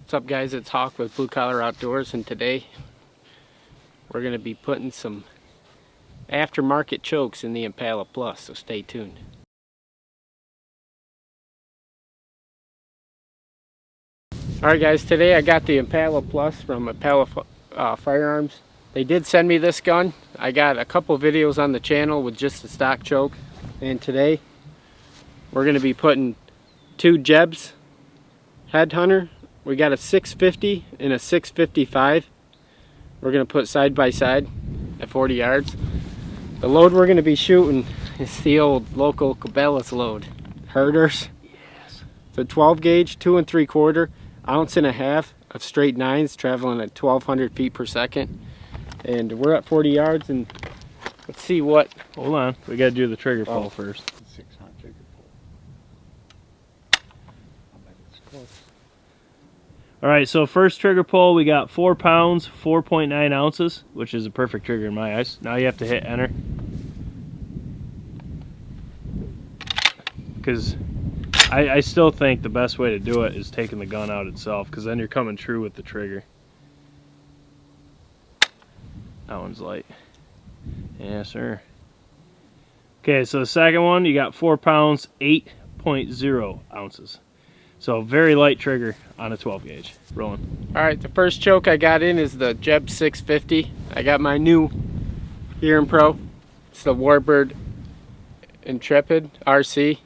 What's up, guys? It's Hawk with Blue Collar Outdoors, and today we're going to be putting some aftermarket chokes in the Impala Plus, so stay tuned. Alright guys, today I got the Impala Plus from Impala Firearms. They did send me this gun. I got a couple videos on the channel with just the stock choke, and today we're going to be putting two jebs headhunter. We got a 650 and a 655. We're going to put side by side at 40 yards. The load we're going to be shooting is the old local Cabela's load. Herters. Yes. It's a 12 gauge, 2 3/4 ounce and a half of straight nines, traveling at 1,200 feet per second. And we're at 40 yards, and let's see what. Hold on, we got to do the trigger pull first. 600 trigger pull. I bet it's close. All right, so first trigger pull, we got 4 pounds, 4.9 ounces, which is a perfect trigger in my eyes. Now you have to hit enter. Because I still think the best way to do it is taking the gun out itself, because then you're coming true with the trigger. That one's light. Yes, sir. Okay, so the second one, you got 4 pounds, 8.0 ounces. So very light trigger on a 12 gauge. Rolling. Alright, the first choke I got in is the Jeb 650. I got my new Gear and Pro. It's the Warbird Intrepid RC.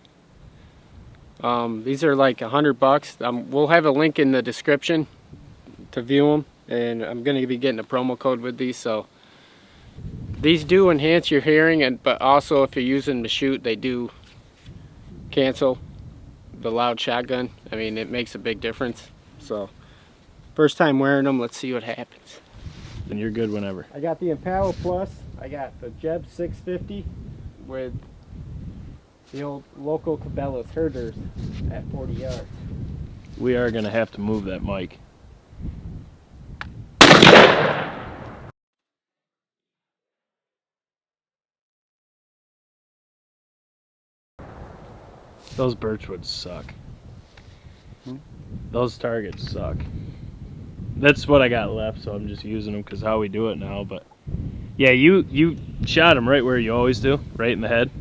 These are like $100. We'll have a link in the description to view them, and I'm going to be getting a promo code with these. So these do enhance your hearing, but also if you're using them to shoot, they do cancel the loud shotgun. I mean, it makes a big difference. So first time wearing them, let's see what happens. Then you're good whenever. I got the Impala Plus. I got the Jeb 650 with the old local Cabela's Herters at 40 yards. We are going to have to move that mic. Those birchwoods suck. Those targets suck. That's what I got left, so I'm just using them because how we do it now. But yeah, you shot them right where you always do, right in the head.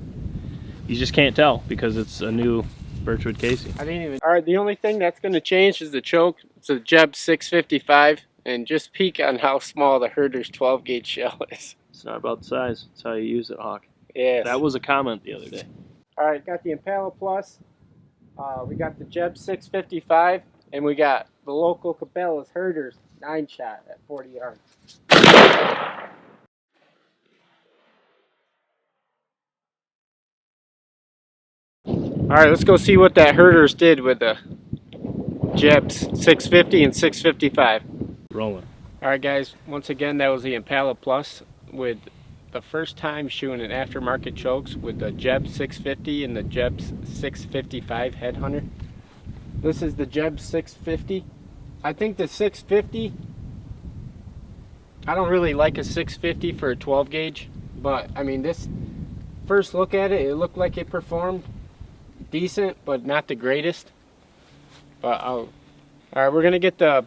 You just can't tell because it's a new birchwood casing. I didn't even. All right, the only thing that's going to change is the choke. It's a Jeb 655, and just peek on how small the Herter's 12 gauge shell is. It's not about the size; it's how you use it, Hawk. Yes. That was a comment the other day. All right, got the Impala Plus. We got the Jeb 655, and we got the local Cabela's Herters 9-shot at 40 yards. All right, let's go see what that Herters did with the Jebs 650 and 655. Rolling. All right, guys. Once again, that was the Impala Plus with the first time shooting an aftermarket chokes with the Jeb 650 and the Jeb 655 headhunter. This is the Jeb 650. I think the 650, I don't really like a 650 for a 12 gauge, but I mean, this first look at it, it looked like it performed decent, but not the greatest. But all right, we're gonna get the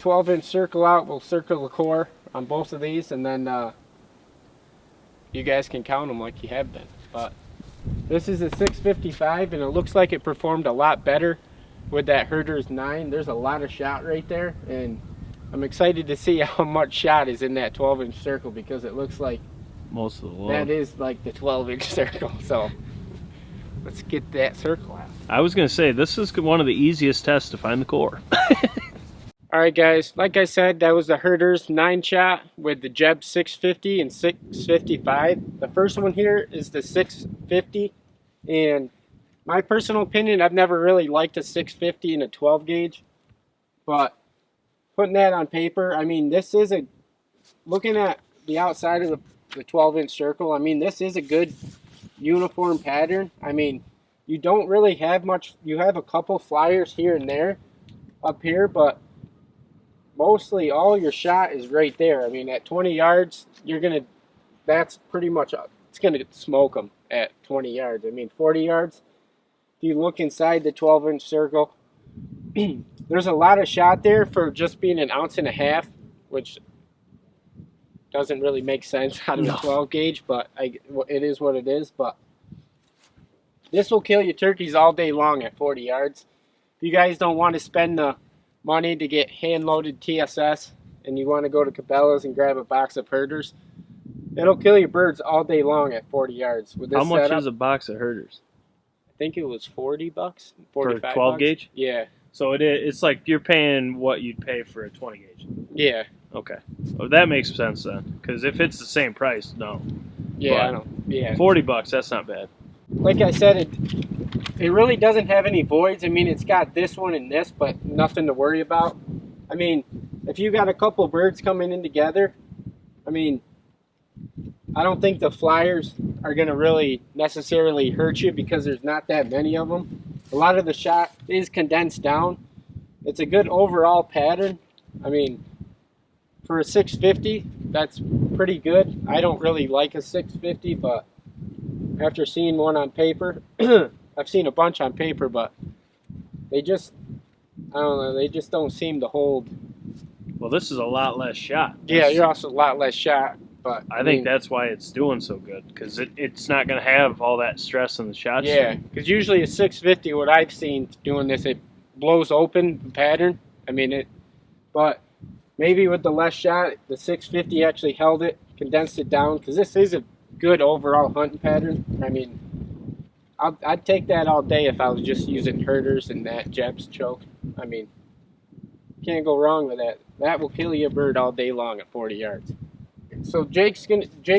12-inch circle out. We'll circle the core on both of these, and then you guys can count them like you have been. But this is a 655, and it looks like it performed a lot better with that Herters 9. There's a lot of shot right there, and I'm excited to see how much shot is in that 12-inch circle, because it looks like most of the load. That is like the 12-inch circle. So let's get that circle out. I was going to say, this is one of the easiest tests to find the core. Alright guys, like I said, that was the Herters 9-shot with the Jeb 650 and 655. The first one here is the 650, and my personal opinion, I've never really liked a 650 in a 12 gauge, but putting that on paper, I mean, this is a, looking at the outside of the 12-inch circle, I mean, this is a good uniform pattern. I mean, you don't really have much, you have a couple flyers here and there up here, but mostly all your shot is right there. I mean, at 20 yards, you're going to, that's pretty much, it's going to smoke them at 20 yards. I mean, 40 yards, if you look inside the 12-inch circle, there's a lot of shot there for just being an ounce and a half, which doesn't really make sense out of a 12 gauge, but it is what it is. But this will kill your turkeys all day long at 40 yards. If you guys don't want to spend the money to get hand-loaded TSS and you want to go to Cabela's and grab a box of Herters, it'll kill your birds all day long at 40 yards. With this How much setup, is a box of Herters? I think it was $40, For 45 a 12 bucks. gauge? Yeah, So it's like you're paying what you'd pay for a 20 gauge. yeah, Okay. Well, that makes sense then. Because if it's the same price, no. yeah. But I know. Yeah, $40, that's not bad. like I said, it really doesn't have any voids. I mean, it's got this one and this, but nothing to worry about. I mean, if you got a couple birds coming in together, I mean, I don't think the flyers are going to really necessarily hurt you because there's not that many of them. A lot of the shot is condensed down. It's a good overall pattern. I mean, for a 650, that's pretty good. I don't really like a 650, but after seeing one on paper, I've seen a bunch on paper, but they just, I don't know, they just don't seem to hold. Well, this is a lot less shot. Yeah, you're also a lot less shot, but I think that's why it's doing so good, because it's not going to have all that stress in the shot. Yeah, because usually a 650, what I've seen doing this, it blows open the pattern. I mean, but maybe with the less shot, the 650 actually held it, condensed it down, because this is a good overall hunting pattern. I mean, I'd take that all day if I was just using Herters and that jebs choke. I mean, can't go wrong with that. That will kill you a bird all day long at 40 yards. So Jake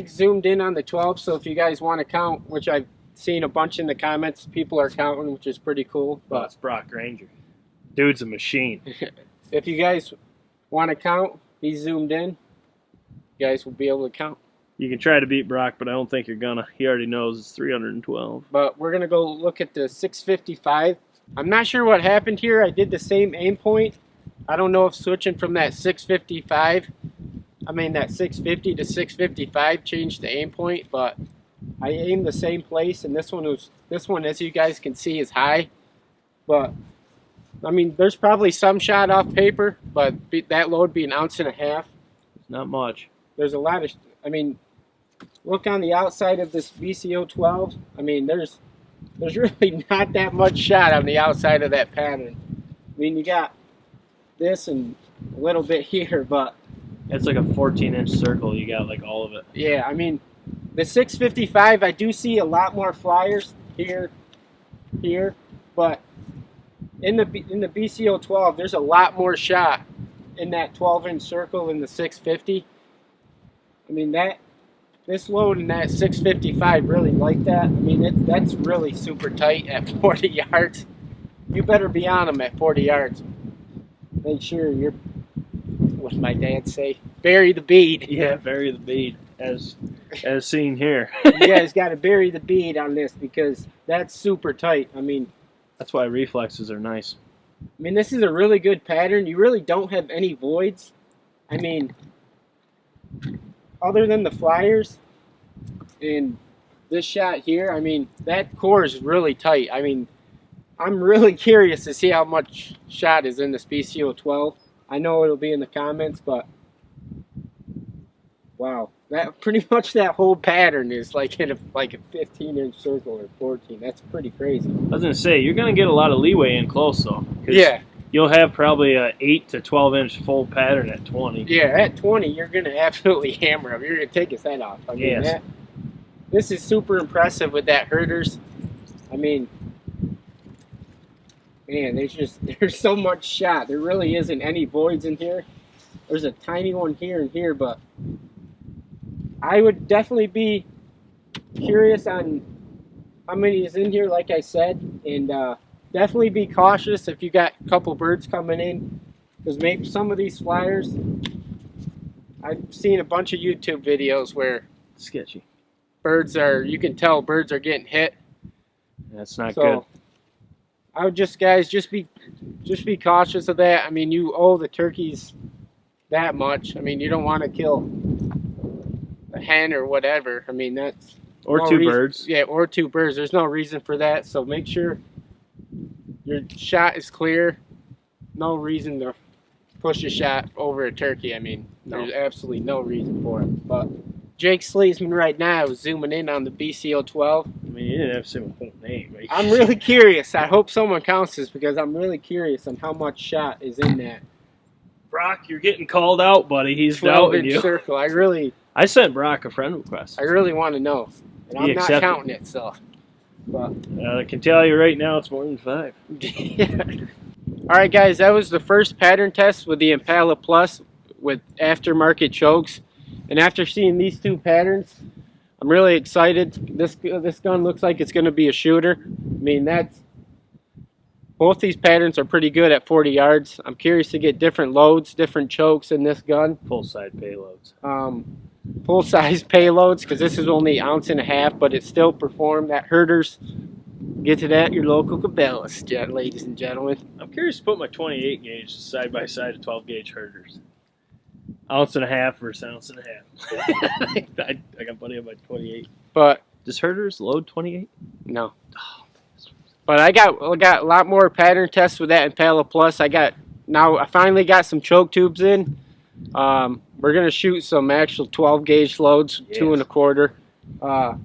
zoomed in on the 12, so if you guys want to count, which I've seen a bunch in the comments, people are counting, which is pretty cool. Well, But it's Brock Ranger. Dude's a machine. if you guys want to count, he's zoomed in. You guys will be able to count. You can try to beat Brock, but I don't think you're gonna. He already knows it's 312. But we're going to go look at the 655. I'm not sure what happened here. I did the same aim point. I don't know if switching from that 655, that 650 to 655 changed the aim point, but I aimed the same place, and this one, as you guys can see, is high. But I mean, there's probably some shot off paper, but that load be an ounce and a half. It's not much. There's a lot of, look on the outside of this BCO 12. I mean, there's really not that much shot on the outside of that pattern. I mean, you got this and a little bit here, but It's like a 14-inch circle. You got like all of it. yeah, I mean, the 655, I do see a lot more flyers here, but in the BCO 12, there's a lot more shot in that 12-inch circle than the 650. I mean, this load in that 655 really like that. I mean, that's really super tight at 40 yards. You better be on them at 40 yards. Make sure you're, what did my dad say? Bury the bead. Yeah, bury the bead, as seen here. You guys got to bury the bead on this because that's super tight. I mean, That's why reflexes are nice. this is a really good pattern. You really don't have any voids. I mean, other than the flyers and this shot here, I mean, that core is really tight. I mean, I'm really curious to see how much shot is in this BCO 12. I know it'll be in the comments, but wow, that pretty much that whole pattern is like in a 15-inch circle or 14. That's pretty crazy. I was gonna say you're gonna get a lot of leeway in close though. 'Cause Yeah. You'll have probably a 8 to 12-inch full pattern at 20. Yeah, at 20, you're going to absolutely hammer him. You're going to take his head off. I mean, Yes. This is super impressive with that Herters. I mean, man, there's so much shot. There really isn't any voids in here. There's a tiny one here and here, but I would definitely be curious on how many is in here, like I said, and definitely be cautious if you got a couple birds coming in, because maybe some of these flyers, I've seen a bunch of YouTube videos where Sketchy. you can tell birds are getting hit. That's not So good. I would just be cautious of that. I mean, you owe the turkeys that much. I mean, you don't want to kill a hen or whatever. I mean, that's Or no two reason- birds. Yeah, or two birds. There's no reason for that. So make sure your shot is clear. no reason to push a shot over a turkey. I mean, there's absolutely no reason for it. But Jake Sleesman right now is zooming in on the BCO12. I mean, you didn't have to say my full name. Right? I'm really curious. I hope someone counts this because I'm really curious on how much shot is in that Brock, you're getting called out, buddy. He's doubting 12-inch you. circle. I sent Brock a friend request. I really want to know. And He I'm not accepted. counting it, so. But I can tell you right now, it's more than 5. All right, guys, that was the first pattern test with the Impala Plus with aftermarket chokes. And after seeing these two patterns, I'm really excited. This gun looks like it's going to be a shooter. I mean, both these patterns are pretty good at 40 yards. I'm curious to get different loads, different chokes in this gun. Full-size payloads. Full-size payloads, because this is only 1.5 ounces, but it still performed at Herters. Get to that at your local Cabela's, ladies and gentlemen. I'm curious to put my 28 gauge side by side of 12 gauge Herters. 1.5 ounces versus 1.5 ounces. I got buddy on my 28. But does Herters load 28? No. But I got a lot more pattern tests with that Impala Plus. I finally got some choke tubes in. We're gonna shoot some actual 12 gauge loads, yes. 2 1/4.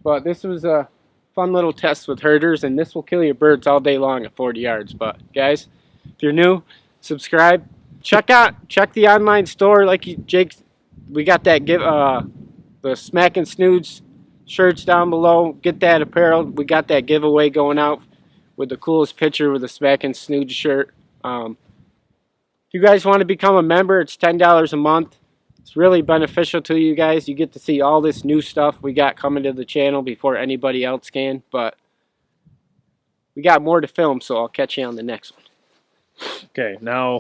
But this was a fun little test with Herters, and this will kill your birds all day long at 40 yards. But guys, if you're new, subscribe. Check the online store. Jake, we got that the Smack and Snoods shirts down below. Get that apparel. We got that giveaway going out with the coolest picture with the Smack and Snoods shirt. If you guys want to become a member, it's $10 a month. It's really beneficial to you guys. You get to see all this new stuff we got coming to the channel before anybody else can. But we got more to film, so I'll catch you on the next one. Okay, now